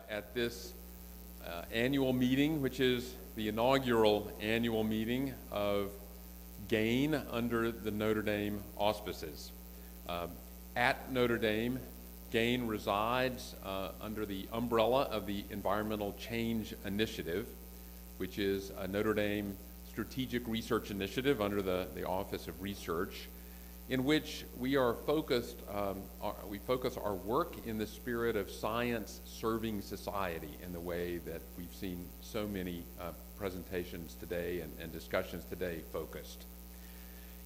at this annual meeting, which is the inaugural annual meeting of GAIN under the Notre Dame auspices. At Notre Dame, GAIN resides under the umbrella of the Environmental Change Initiative, which is a Notre Dame strategic research initiative under the Office of Research, in which we are focused, we focus our work in the spirit of science serving society in the way that we've seen so many presentations today and discussions today focused.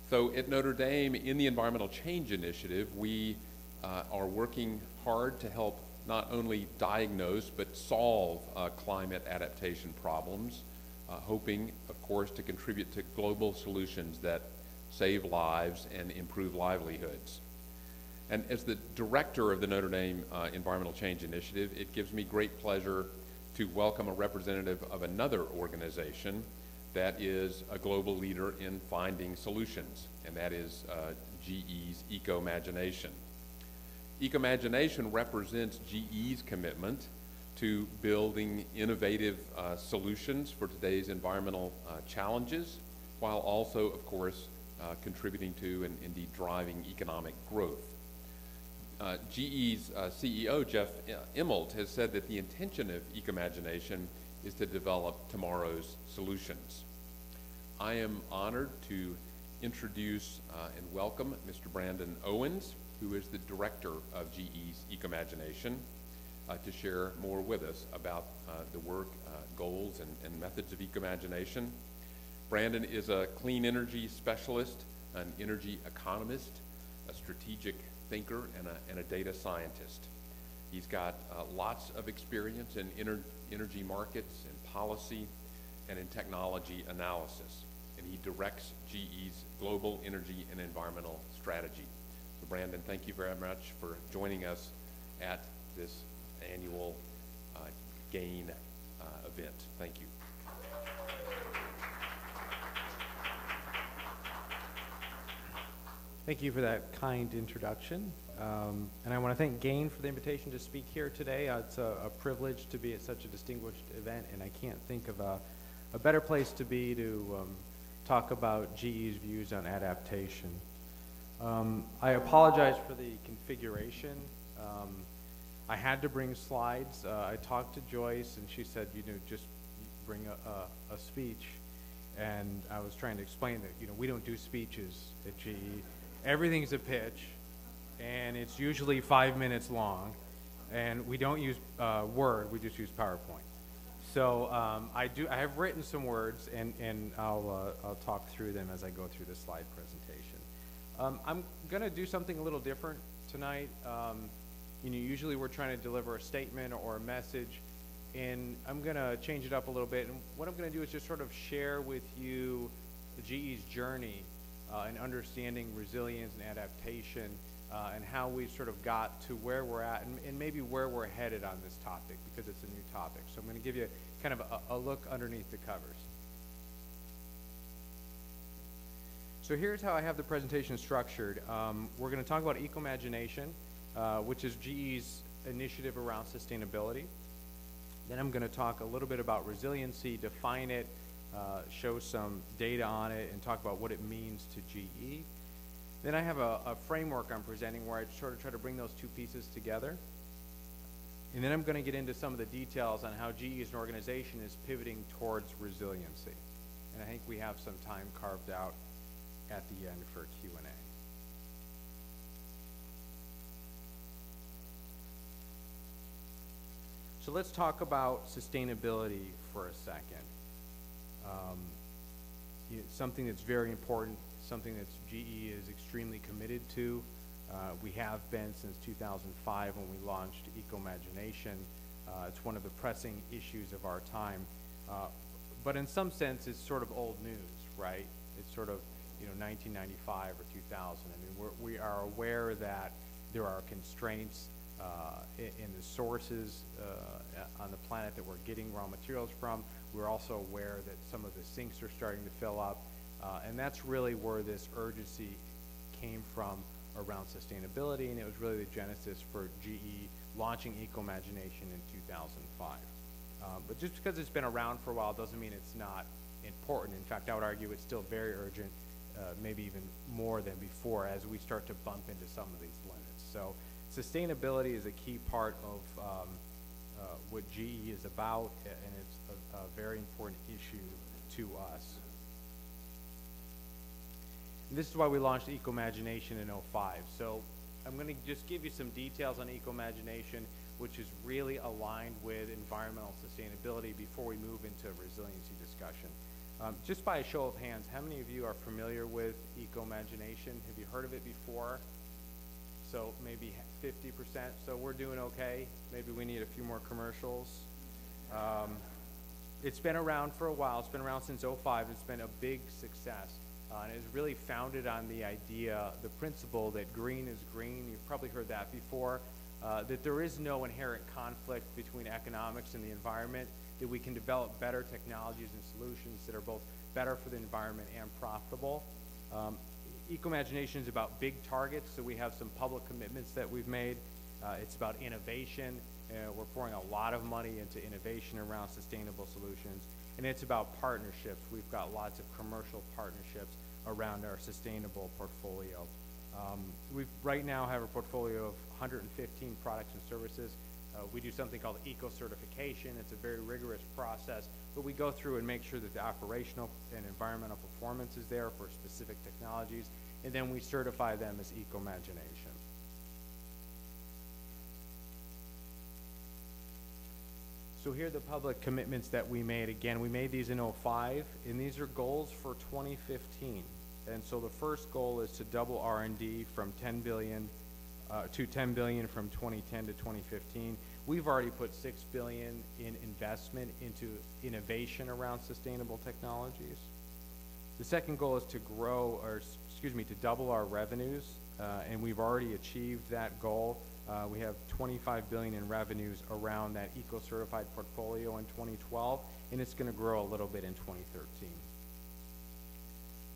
So at Notre Dame, in the Environmental Change Initiative, we are working hard to help not only diagnose but solve climate adaptation problems, hoping, of course, to contribute to global solutions that save lives and improve livelihoods. And as the director of the Notre Dame Environmental Change Initiative, it gives me great pleasure to welcome a representative of another organization that is a global leader in finding solutions, and that is GE's Ecomagination. Ecomagination represents GE's commitment to building innovative solutions for today's environmental challenges, while also, of course, contributing to and indeed driving economic growth. GE's CEO, Jeff Immelt, has said that the intention of Ecomagination is to develop tomorrow's solutions. I am honored to introduce and welcome Mr. Brandon Owens, who is the director of GE's Ecomagination, to share more with us about the work, goals, and methods of Ecomagination. Brandon is a clean energy specialist, an energy economist, a strategic thinker, and a data scientist. He's got lots of experience in energy markets and policy and in technology analysis, and he directs GE's global energy and environmental strategy. So Brandon, thank you very much for joining us at this annual GAIN event. Thank you. Thank you for that kind introduction. And I want to thank GAIN for the invitation to speak here today. It's a privilege to be at such a distinguished event, and I can't think of a better place to be to talk about GE's views on adaptation. I apologize for the configuration. I had to bring slides. I talked to Joyce, and she said, just bring a speech. And I was trying to explain that, we don't do speeches at GE. Everything's a pitch, and it's usually 5 minutes long, and we don't use Word, we just use PowerPoint. So I have written some words, and I'll talk through them as I go through the slide presentation. I'm going to do something a little different tonight. Usually we're trying to deliver a statement or a message, and I'm going to change it up a little bit. And what I'm going to do is just sort of share with you GE's journey in understanding resilience and adaptation, and how we've sort of got to where we're at, and maybe where we're headed on this topic, because it's a new topic. So I'm going to give you kind of a look underneath the covers. So here's how I have the presentation structured. We're going to talk about Ecomagination, which is GE's initiative around sustainability. Then I'm going to talk a little bit about resiliency, define it, show some data on it, and talk about what it means to GE. Then I have a framework I'm presenting where I sort of try to bring those two pieces together. And then I'm going to get into some of the details on how GE as an organization is pivoting towards resiliency. And I think we have some time carved out at the end for Q&A. So let's talk about sustainability for a second. Something that's very important, something that GE is extremely committed to. We have been since 2005 when we launched Ecomagination. It's one of the pressing issues of our time. But in some sense, it's sort of old news, right? It's sort of 1995 or 2000. I mean, we are aware that there are constraints in the sources on the planet that we're getting raw materials from. We're also aware that some of the sinks are starting to fill up, and that's really where this urgency came from around sustainability, and it was really the genesis for GE launching Ecomagination in 2005. But just because it's been around for a while doesn't mean it's not important. In fact, I would argue it's still very urgent, maybe even more than before, as we start to bump into some of these limits. So sustainability is a key part of what GE is about, and it's a very important issue to us. And this is why we launched Ecomagination in '05. So I'm going to just give you some details on Ecomagination, which is really aligned with environmental sustainability before we move into a resiliency discussion. Just by a show of hands, how many of you are familiar with Ecomagination? Have you heard of it before? So maybe 50%, so we're doing okay. Maybe we need a few more commercials. It's been around for a while. It's been around since '05. It's been a big success. And it's really founded on the idea, the principle that green is green. You've probably heard that before, that there is no inherent conflict between economics and the environment, that we can develop better technologies and solutions that are both better for the environment and profitable. Ecomagination is about big targets, so we have some public commitments that we've made. It's about innovation. We're pouring a lot of money into innovation around sustainable solutions. And it's about partnerships. We've got lots of commercial partnerships around our sustainable portfolio. We right now have a portfolio of 115 products and services. We do something called eco-certification. It's a very rigorous process, but we go through and make sure that the operational and environmental performance is there for specific technologies, and then we certify them as Ecomagination. So here are the public commitments that we made. Again, we made these in '05, and these are goals for 2015. And so the first goal is to double R&D from $10 billion to $10 billion from 2010 to 2015. We've already put $6 billion in investment into innovation around sustainable technologies. The second goal is to to double our revenues, and we've already achieved that goal. We have $25 billion in revenues around that eco-certified portfolio in 2012, and it's going to grow a little bit in 2013.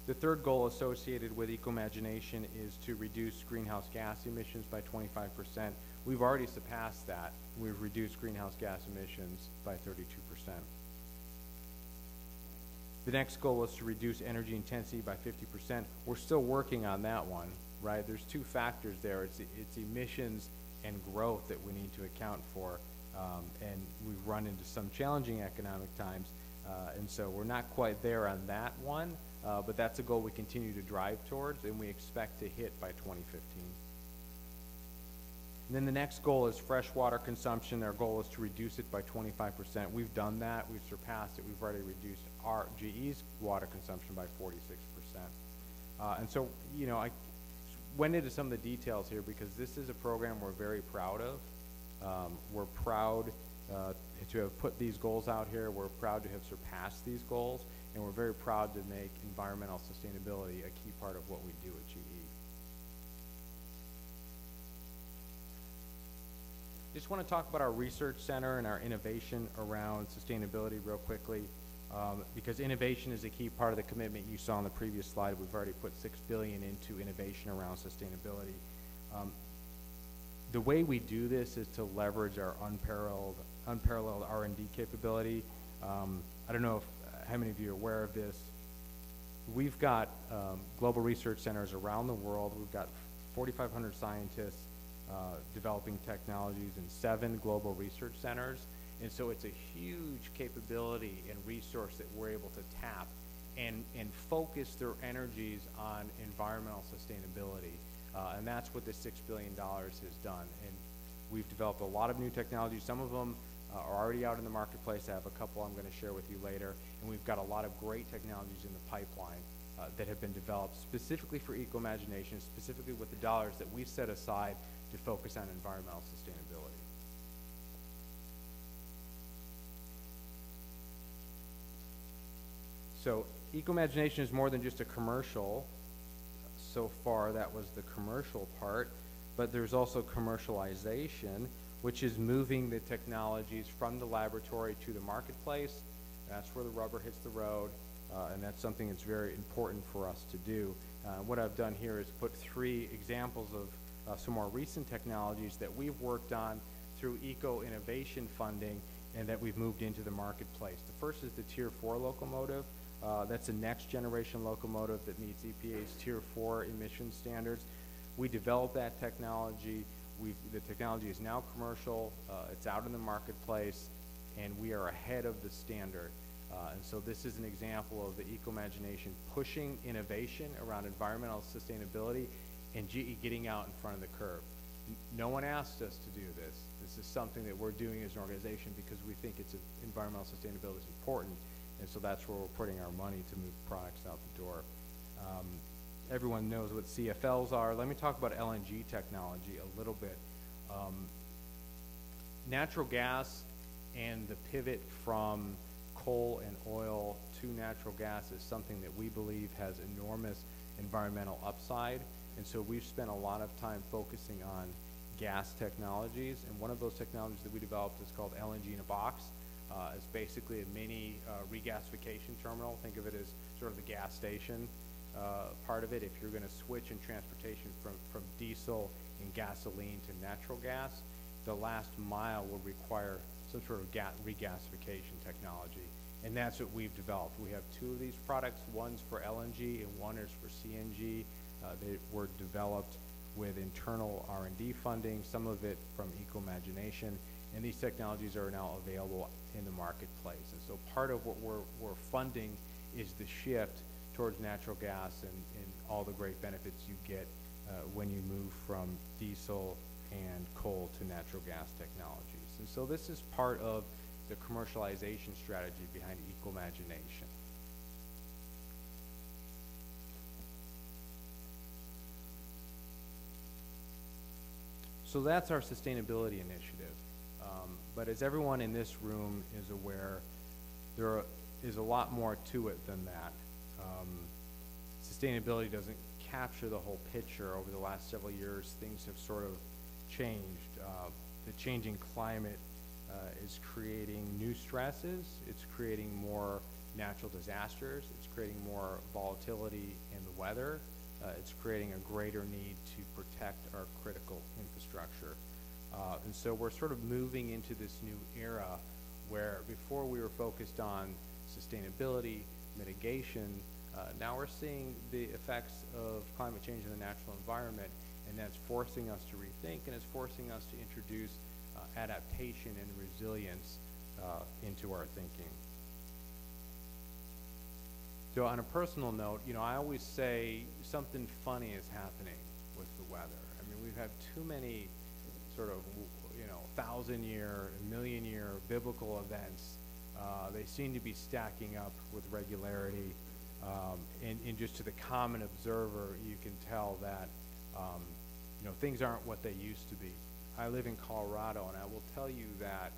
The third goal associated with Ecomagination is to reduce greenhouse gas emissions by 25%. We've already surpassed that. We've reduced greenhouse gas emissions by 32%. The next goal is to reduce energy intensity by 50%. We're still working on that one, right? There's two factors there. It's emissions and growth that we need to account for, and we've run into some challenging economic times, and so we're not quite there on that one, but that's a goal we continue to drive towards, and we expect to hit by 2015. And then the next goal is freshwater consumption. Our goal is to reduce it by 25%. We've done that. We've surpassed it. We've already reduced our GE's water consumption by 46%. And so, I went into some of the details here because this is a program we're very proud of. We're proud to have put these goals out here. We're proud to have surpassed these goals, and we're very proud to make environmental sustainability a key part of what we do at GE. Just want to talk about our research center and our innovation around sustainability real quickly, because innovation is a key part of the commitment you saw on the previous slide. We've already put $6 billion into innovation around sustainability. The way we do this is to leverage our unparalleled R&D capability. I don't know how many of you are aware of this. We've got global research centers around the world. We've got 4,500 scientists developing technologies in 7 global research centers. And so it's a huge capability and resource that we're able to tap and focus their energies on environmental sustainability. And that's what the $6 billion has done. And we've developed a lot of new technologies. Some of them are already out in the marketplace. I have a couple I'm going to share with you later. And we've got a lot of great technologies in the pipeline that have been developed specifically for Ecomagination, specifically with the dollars that we've set aside to focus on environmental sustainability. So Ecomagination is more than just a commercial. So far, that was the commercial part, but there's also commercialization, which is moving the technologies from the laboratory to the marketplace. That's where the rubber hits the road, and that's something that's very important for us to do. What I've done here is put 3 examples of some more recent technologies that we've worked on through eco-innovation funding and that we've moved into the marketplace. The first is the Tier 4 locomotive. That's a next generation locomotive that meets EPA's Tier 4 emission standards. We developed that technology. The technology is now commercial. It's out in the marketplace, and we are ahead of the standard. And so this is an example of the Ecomagination pushing innovation around environmental sustainability and GE getting out in front of the curve. No one asked us to do this. This is something that we're doing as an organization because we think environmental sustainability is important, and so that's where we're putting our money to move products out the door. Everyone knows what CFLs are. Let me talk about LNG technology a little bit. Natural gas and the pivot from coal and oil to natural gas is something that we believe has enormous environmental upside, and so we've spent a lot of time focusing on gas technologies, and one of those technologies that we developed is called LNG in a box. It's basically a mini regasification terminal. Think of it as sort of the gas station part of it. If you're going to switch in transportation from diesel and gasoline to natural gas, the last mile will require some sort of regasification technology, and that's what we've developed. We have 2 of these products. One's for LNG and one is for CNG. They were developed with internal R&D funding, some of it from Ecomagination, and these technologies are now available in the marketplace. And so part of what we're funding is the shift towards natural gas and all the great benefits you get when you move from diesel and coal to natural gas technologies. And so this is part of the commercialization strategy behind Ecomagination. So that's our sustainability initiative. But as everyone in this room is aware, there is a lot more to it than that. Sustainability doesn't capture the whole picture. Over the last several years, things have sort of changed. The changing climate is creating new stresses. It's creating more natural disasters. It's creating more volatility in the weather. It's creating a greater need to protect our critical infrastructure. And so we're sort of moving into this new era where before we were focused on sustainability, mitigation, now we're seeing the effects of climate change in the natural environment, and that's forcing us to rethink, and it's forcing us to introduce adaptation and resilience into our thinking. So on a personal note, I always say something funny is happening with the weather. I mean, we've had too many sort of, 1,000-year, million-year biblical events. They seem to be stacking up with regularity. And just to the common observer, you can tell that, things aren't what they used to be. I live in Colorado, and I will tell you that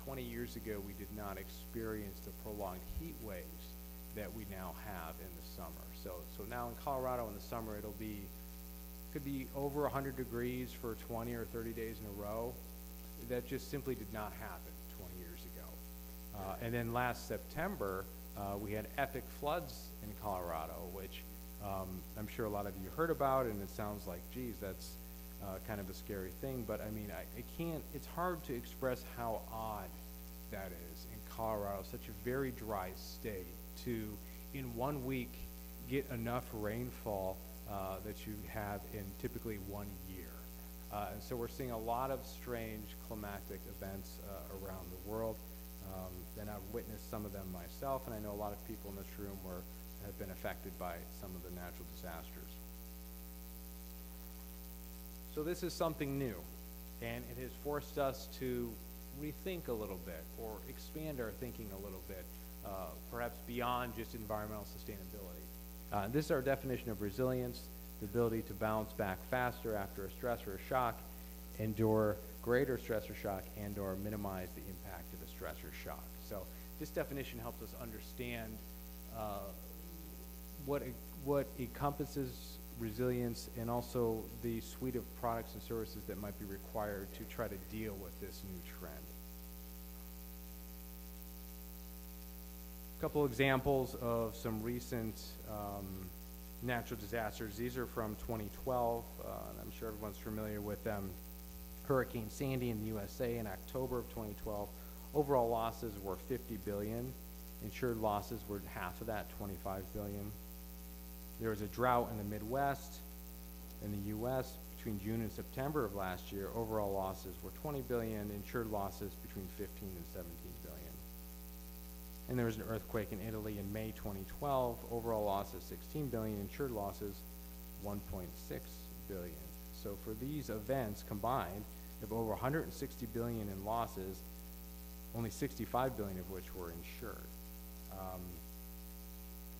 20 years ago, we did not experience the prolonged heat waves that we now have in the summer. So now in Colorado in the summer, could be over 100 degrees for 20 or 30 days in a row. That just simply did not happen 20 years ago. And then last September, we had epic floods in Colorado, which I'm sure a lot of you heard about, and it sounds like, geez, that's kind of a scary thing. But I mean, it's hard to express how odd that is in Colorado, such a very dry state, to in 1 week get enough rainfall that you have in typically 1 year. And so we're seeing a lot of strange climatic events around the world. And I've witnessed some of them myself, and I know a lot of people in this room have been affected by some of the natural disasters. So this is something new, and it has forced us to rethink a little bit or expand our thinking a little bit, perhaps beyond just environmental sustainability. This is our definition of resilience: the ability to bounce back faster after a stress or a shock, endure greater stress or shock, and/or minimize the impact of a stress or shock. So this definition helps us understand what encompasses resilience, and also the suite of products and services that might be required to try to deal with this new trend. A couple examples of some recent natural disasters. These are from 2012, and I'm sure everyone's familiar with them. Hurricane Sandy in the USA in October of 2012. Overall losses were $50 billion. Insured losses were half of that, $25 billion. There was a drought in the Midwest in the U.S. between June and September of last year. Overall losses were $20 billion. Insured losses between $15 and $17 billion. And there was an earthquake in Italy in May 2012. Overall losses $16 billion. Insured losses $1.6 billion. So for these events combined, of over $160 billion in losses, only $65 billion of which were insured.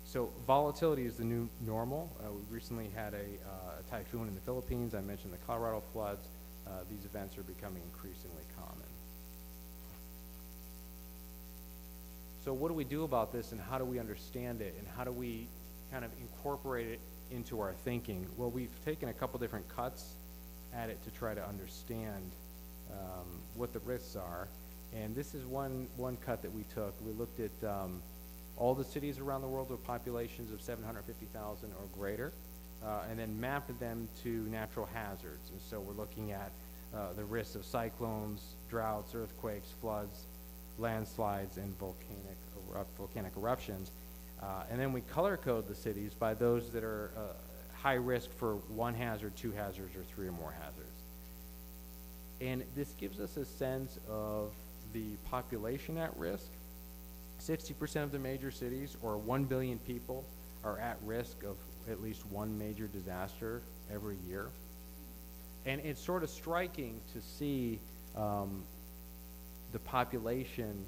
So volatility is the new normal. We recently had a typhoon in the Philippines. I mentioned the Colorado floods. These events are becoming increasingly common. So what do we do about this, and how do we understand it, and how do we kind of incorporate it into our thinking? Well, we've taken a couple different cuts at it to try to understand what the risks are. And this is one cut that we took. We looked at all the cities around the world with populations of 750,000 or greater, and then mapped them to natural hazards. And so we're looking at the risks of cyclones, droughts, earthquakes, floods, landslides, and volcanic eruptions. And then we color code the cities by those that are high risk for one hazard, two hazards, or three or more hazards. And this gives us a sense of the population at risk. 60% of the major cities, or 1 billion people, are at risk of at least one major disaster every year. And it's sort of striking to see the population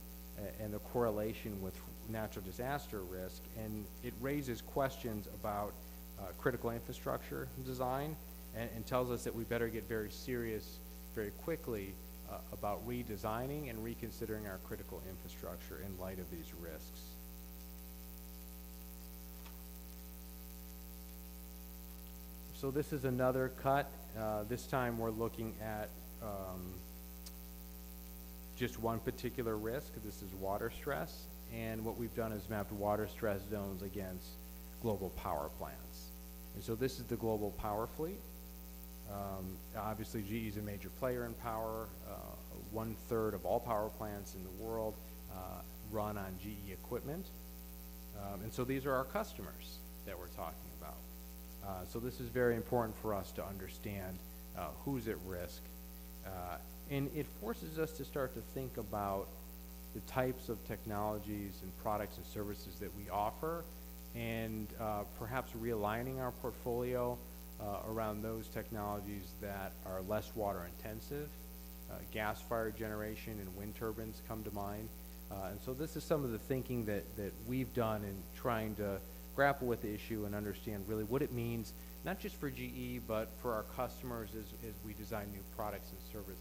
and the correlation with natural disaster risk, and it raises questions about critical infrastructure design, and tells us that we better get very serious very quickly about redesigning and reconsidering our critical infrastructure in light of these risks. So this is another cut. This time we're looking at just one particular risk. This is water stress, and what we've done is mapped water stress zones against global power plants. And so this is the global power fleet. Obviously, GE is a major player in power. 1/3 of all power plants in the world run on GE equipment. And so these are our customers that we're talking about. So this is very important for us to understand who's at risk. And it forces us to start to think about the types of technologies and products and services that we offer, and perhaps realigning our portfolio around those technologies that are less water intensive. Gas-fired generation and wind turbines come to mind. And so this is some of the thinking that we've done in trying to grapple with the issue and understand really what it means, not just for GE, but for our customers as we design new products and services.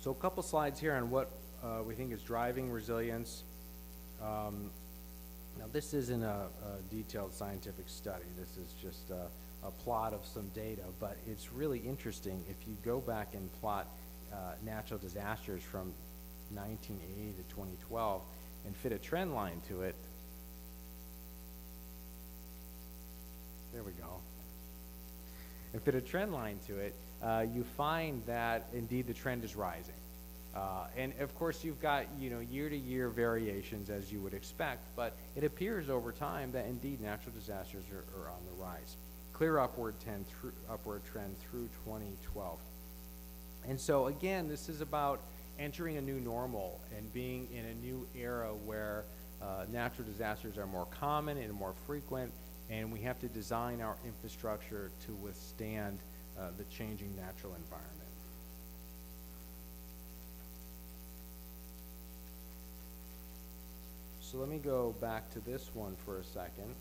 So a couple slides here on what we think is driving resilience. Now this isn't a detailed scientific study. This is just a plot of some data, but it's really interesting if you go back and plot natural disasters from 1980 to 2012 and fit a trend line to it. There we go. And fit a trend line to it, you find that indeed the trend is rising. And of course you've got year-to-year variations as you would expect, but it appears over time that indeed natural disasters are on the rise. Clear upward trend through 2012. And so again, this is about entering a new normal and being in a new era where natural disasters are more common and more frequent, and we have to design our infrastructure to withstand the changing natural environment. So let me go back to this one for a second.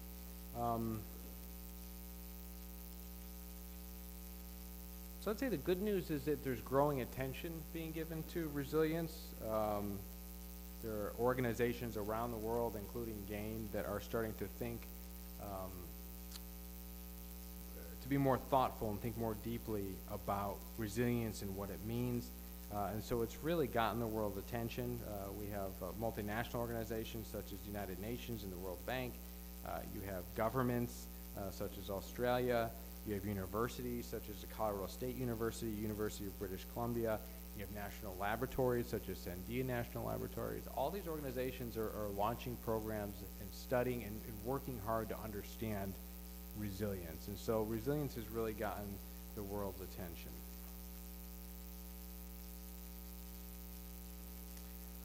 So I'd say the good news is that there's growing attention being given to resilience. There are organizations around the world, including GAIN, that are starting to think to be more thoughtful and think more deeply about resilience and what it means. And so it's really gotten the world's attention. We have multinational organizations such as the United Nations and the World Bank. You have governments such as Australia. You have universities such as the Colorado State University, University of British Columbia. You have national laboratories such as Sandia National Laboratories. All these organizations are launching programs and studying and working hard to understand resilience. And so resilience has really gotten the world's attention.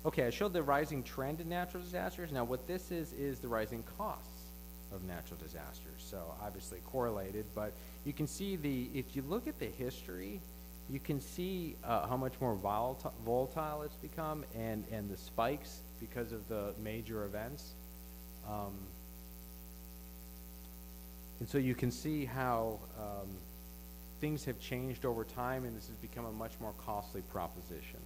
Okay, I showed the rising trend in natural disasters. Now what this is the rising costs of natural disasters. So obviously correlated, but you can see if you look at the history, you can see how much more volatile it's become and the spikes because of the major events. And so you can see how things have changed over time, and this has become a much more costly proposition.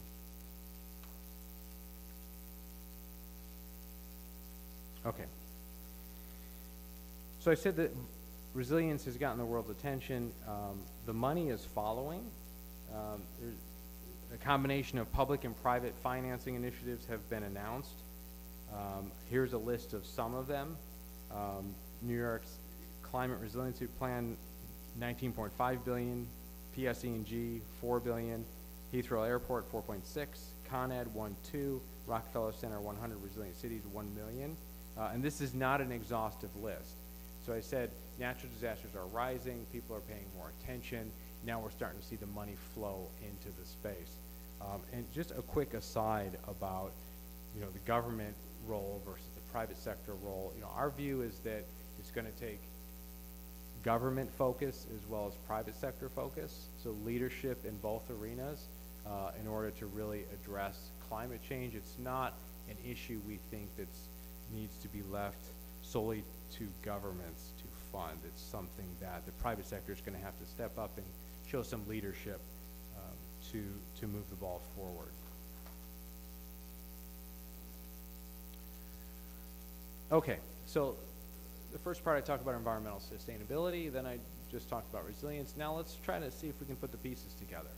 Okay. So I said that resilience has gotten the world's attention. The money is following. There's a combination of public and private financing initiatives have been announced. Here's a list of some of them. New York's Climate Resiliency Plan, $19.5 billion, PSE&G, $4 billion, Heathrow Airport, $4.6, Con Ed, 1.2, Rockefeller Center, 100 Resilient Cities, $1 million. And this is not an exhaustive list. So I said natural disasters are rising, people are paying more attention. Now we're starting to see the money flow into the space. And just a quick aside about, the government role versus the private sector role. Our view is that it's going to take government focus as well as private sector focus, so leadership in both arenas in order to really address climate change. It's not an issue we think that needs to be left solely to governments to fund. It's something that the private sector is going to have to step up and show some leadership to move the ball forward. Okay, so the first part I talked about environmental sustainability, then I just talked about resilience. Now let's try to see if we can put the pieces together.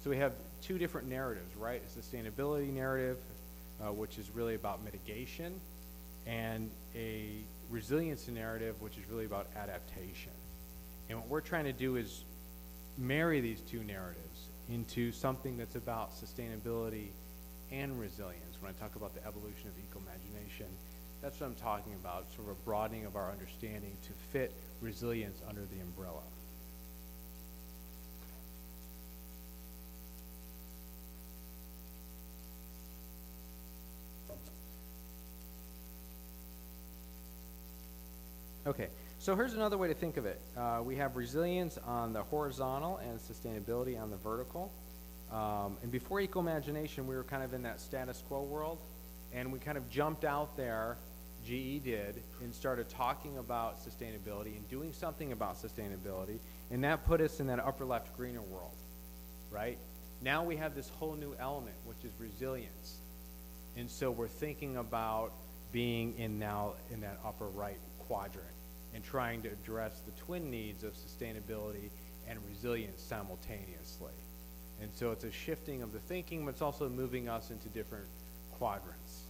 So we have two different narratives, right? A sustainability narrative, which is really about mitigation, and a resilience narrative, which is really about adaptation. And what we're trying to do is marry these two narratives into something that's about sustainability and resilience. When I talk about the evolution of ecomagination, that's what I'm talking about, sort of a broadening of our understanding to fit resilience under the umbrella. Okay, so here's another way to think of it. We have resilience on the horizontal and sustainability on the vertical. And before Ecomagination, we were kind of in that status quo world, and we kind of jumped out there, GE did, and started talking about sustainability and doing something about sustainability, and that put us in that upper left greener world, right? Now we have this whole new element, which is resilience. And so we're thinking about being in that upper right quadrant and trying to address the twin needs of sustainability and resilience simultaneously. And so it's a shifting of the thinking, but it's also moving us into different quadrants.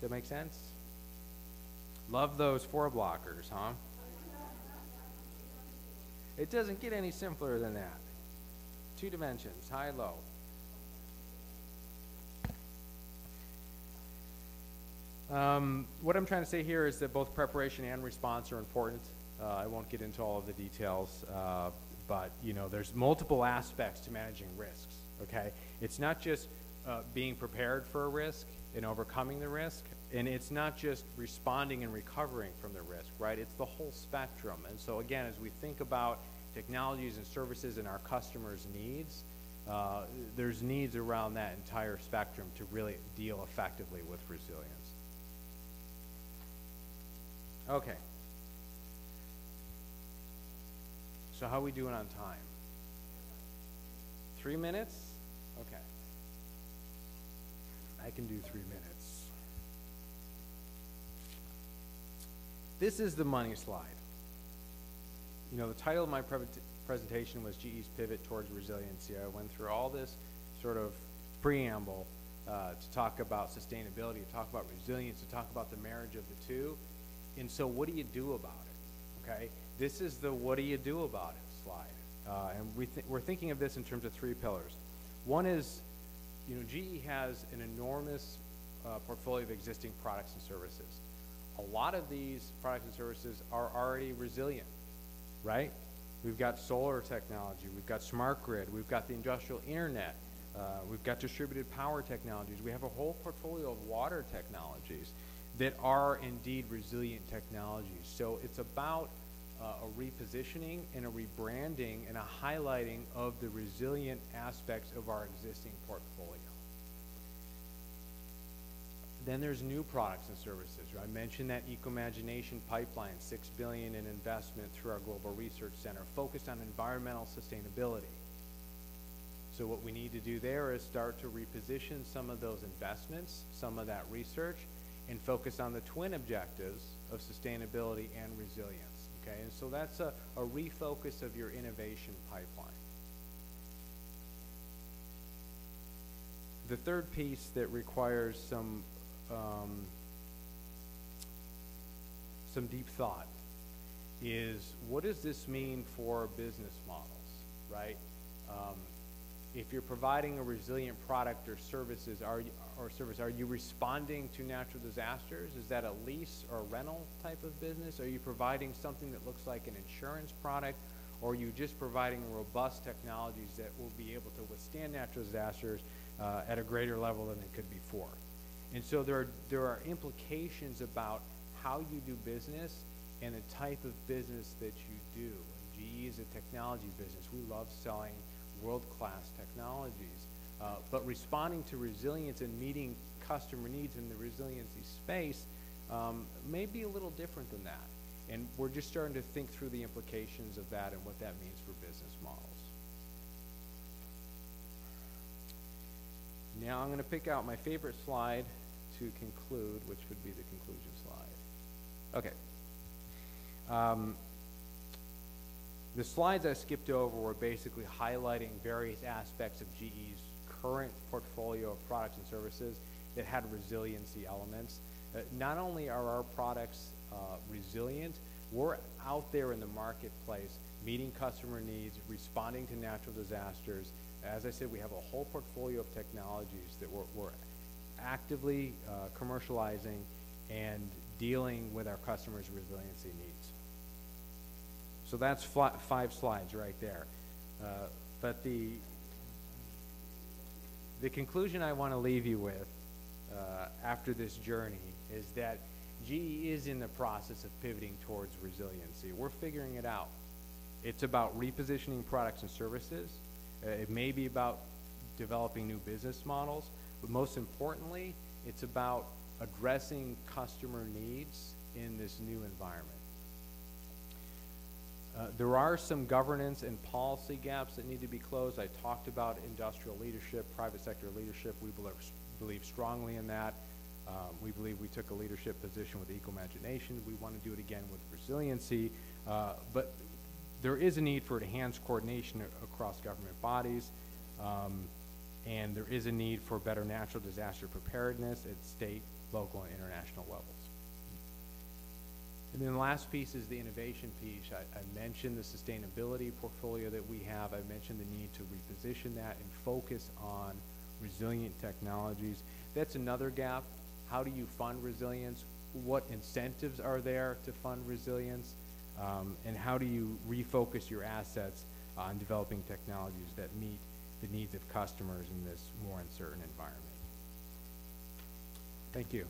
Does that make sense? Love those 4 blockers, huh? It doesn't get any simpler than that. 2 dimensions, high, low. What I'm trying to say here is that both preparation and response are important. I won't get into all of the details, but there's multiple aspects to managing risks, okay? It's not just being prepared for a risk and overcoming the risk, and it's not just responding and recovering from the risk, right? It's the whole spectrum. And so again, as we think about technologies and services and our customers' needs, there's needs around that entire spectrum to really deal effectively with resilience. Okay. So how are we doing on time? 3 minutes? Okay. I can do 3 minutes. This is the money slide. You know, the title of my presentation was GE's Pivot Towards Resiliency. I went through all this sort of preamble to talk about sustainability, to talk about resilience, to talk about the marriage of the two. And so what do you do about it, okay? This is the what do you do about it slide. And we're thinking of this in terms of three pillars. One is, you know, GE has an enormous portfolio of existing products and services. A lot of these products and services are already resilient, right? We've got solar technology, we've got smart grid, we've got the industrial internet, we've got distributed power technologies, we have a whole portfolio of water technologies that are indeed resilient technologies. So it's about a repositioning and a rebranding and a highlighting of the resilient aspects of our existing portfolio. Then there's new products and services. I mentioned that Ecomagination pipeline, $6 billion in investment through our Global Research Center, focused on environmental sustainability. So what we need to do there is start to reposition some of those investments, some of that research, and focus on the twin objectives of sustainability and resilience. Okay, and so that's a refocus of your innovation pipeline. The third piece that requires some deep thought is, what does this mean for business models, right? If you're providing a resilient product or services, are you responding to natural disasters? Is that a lease or rental type of business? Are you providing something that looks like an insurance product? Or are you just providing robust technologies that will be able to withstand natural disasters at a greater level than they could before? And so there are implications about how you do business and the type of business that you do. GE is a technology business. We love selling world-class technologies, but responding to resilience and meeting customer needs in the resiliency space may be a little different than that. And we're just starting to think through the implications of that and what that means for business models. Now I'm going to pick out my favorite slide to conclude, which would be the conclusion slide. Okay. The slides I skipped over were basically highlighting various aspects of GE's current portfolio of products and services that had resiliency elements. Not only are our products resilient, we're out there in the marketplace meeting customer needs, responding to natural disasters. As I said, we have a whole portfolio of technologies that we're actively commercializing and dealing with our customers' resiliency needs. So that's 5 slides right there. But the conclusion I want to leave you with after this journey is that GE is in the process of pivoting towards resiliency. We're figuring it out. It's about repositioning products and services. It may be about developing new business models, but most importantly, it's about addressing customer needs in this new environment. There are some governance and policy gaps that need to be closed. I talked about industrial leadership, private sector leadership. We believe strongly in that. We believe we took a leadership position with Ecomagination. We want to do it again with resiliency. But there is a need for enhanced coordination across government bodies. And there is a need for better natural disaster preparedness at state, local, and international levels. And then the last piece is the innovation piece. I mentioned the sustainability portfolio that we have. I mentioned the need to reposition that and focus on resilient technologies. That's another gap. How do you fund resilience? What incentives are there to fund resilience? And how do you refocus your assets on developing technologies that meet the needs of customers in this more uncertain environment? Thank you.